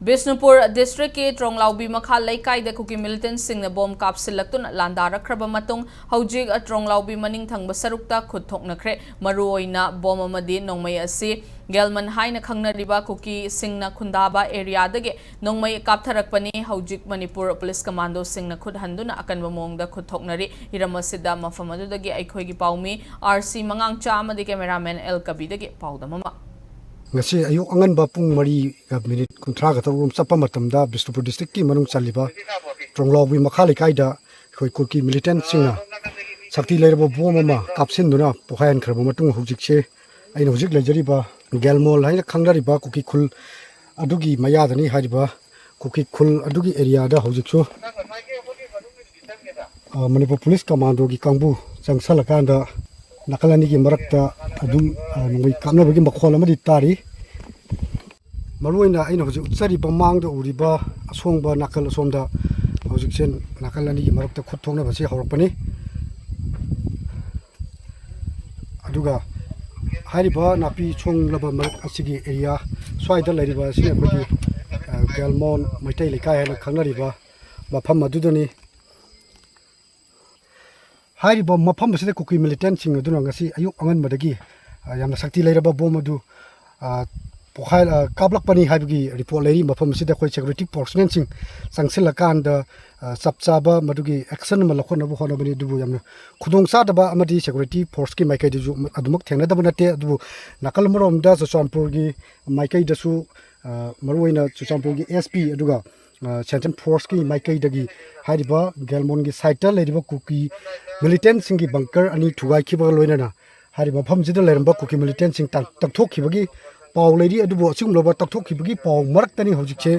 Bishnupur district के ट्रोंगलाउबी मखा लेकाइदा कुकी मिलिटेंट सिंह बॉम कापसिलक्तुन लांदारखरब मतुंग हौजिक ट्रोंगलाउबी मनिंग थंगब सरुक्ता खुद थोकनख्रे मरुओइना बॉम अमदि नोंमई असि गेलमन हाइना खंगनरिबा कुकी सिंहना खुंदाबा एरियादगे नोंमई कापथरकपनी हौजिक मणिपुर पुलिस कमांडो सिंहना खुद हंदुना अकनब मोंगदा खुद थोकनरि हिरमसिदा मफम अदुदगे अखोइगी पाउमी आरसी मंगांगचा अमदि कैमरामैन एल कबीदगे पाउदममा ngasi ayuk angan ba pung mari ga minute kuntra ga tawum chapa matamda Bishnupur district ki manung chaliba tronglawbi makhali kaida khoi kurki militant singna sakti leirbo bom ma kapsin duna pohayan khrabo matung hujik che aina hujik lejari ba gelmol haina khangdari ba kuki khul adugi mayadani hariba kuki khul adugi area da hujik chu Manipur police commando gi kangbu changsala kanda nakalani gi marakta adum nungui kamna bagi makhol amadi tari maruina aina hoji utsari bamang da uriba asongba nakal asomda hoji chen nakalani gi marakta khutthongna basi hawrpani aduga hariba napi chong laba marak asigi area swaida lariba sine bagi galmon maitai lekai hela khangnariba mafam adudani Hariba mafam basida kuki militant sing aduna ngasi ayuk angan madagi yamna sakti leiraba bom adu pokhal kablak pani haibgi report leiri mafam basida khoi security personnel sing sangsil kan da sapchaba madugi action malakhon abu khona bani dubu yamna khudong sa daba amadi security force ki maikai du adumak thengna daba nate adu nakal morom da Churachandpur gi maikai da su maruina Churachandpur gi SP aduga Central Force ki maikai dagi hariba Gelmon gi site leiriba kuki militant sing gi bunker ani thugai khiba loinana hariba pham jida leramba kuki militant sing takthok khibagi paw leiri adubo sing loba takthok khibagi paw marak tani hojik che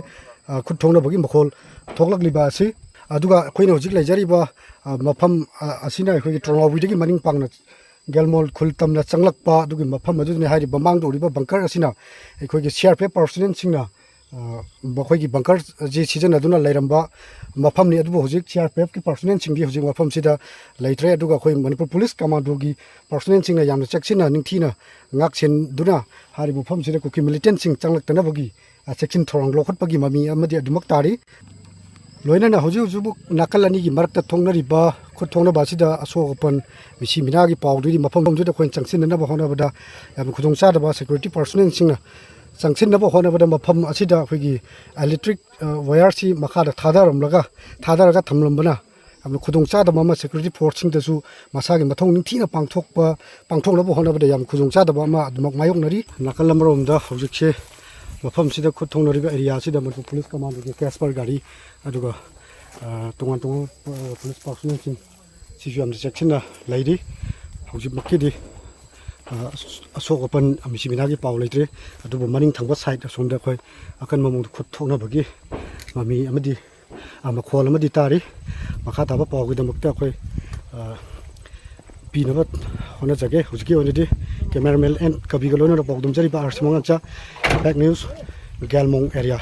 khut thongna bagi makhol thoklak liba asi aduga khoina hojik leijariba mafam asina khoi Tronglawi dagi maning pangna Gelmol khul tamna changlakpa adugi mafam aduni hariba mangdo riba bunker asina khoi gi CRPF personnel singna bakhoi gi bunker ji season aduna leiramba mafam ni adubo hojik CRPF ki personnel sing di hojik mafam sida leitre aduga khoi Manipur police commando gi personnel sing na yamna checksina ningthina ngakchen duna haribu pham sida kuki militant sing changlak tana bagi checksin thorang lokhot pagi mami amadi adumak tari loina na hoji jubu nakalani gi marakta thongnari ba khut thongna ba sida asogopan misi mina gi pawduri mafam juda khoin changsin na ba hona bada yam khudong sa da ba security personnel sing na Sangsin na ba hona bada mafam asida khoi electric wire si makha da thadaram laga thadaraga thamlam bana amna khudong cha da mama security force sing da su masa gi mathong ning thina pangthok na ba hona bada yam khudong cha da ba ma adumak mayok nari nakalam rom da hojik che mafam sida khudong nari ba area sida Manipur police commando gi Casper gari aduga tongan police personnel sing sijuam da section na laidi hojik makidi asok open amisi binagi paw leitre adubo maning thangba side asomda khoi akan mamung khut thokna bagi mami amadi amakhol amadi tari makha taba paw gi damakta khoi pinabat hona jage hujki onidi cameraman and kabi galona paw dum jari ba arsimanga cha back news Galmong area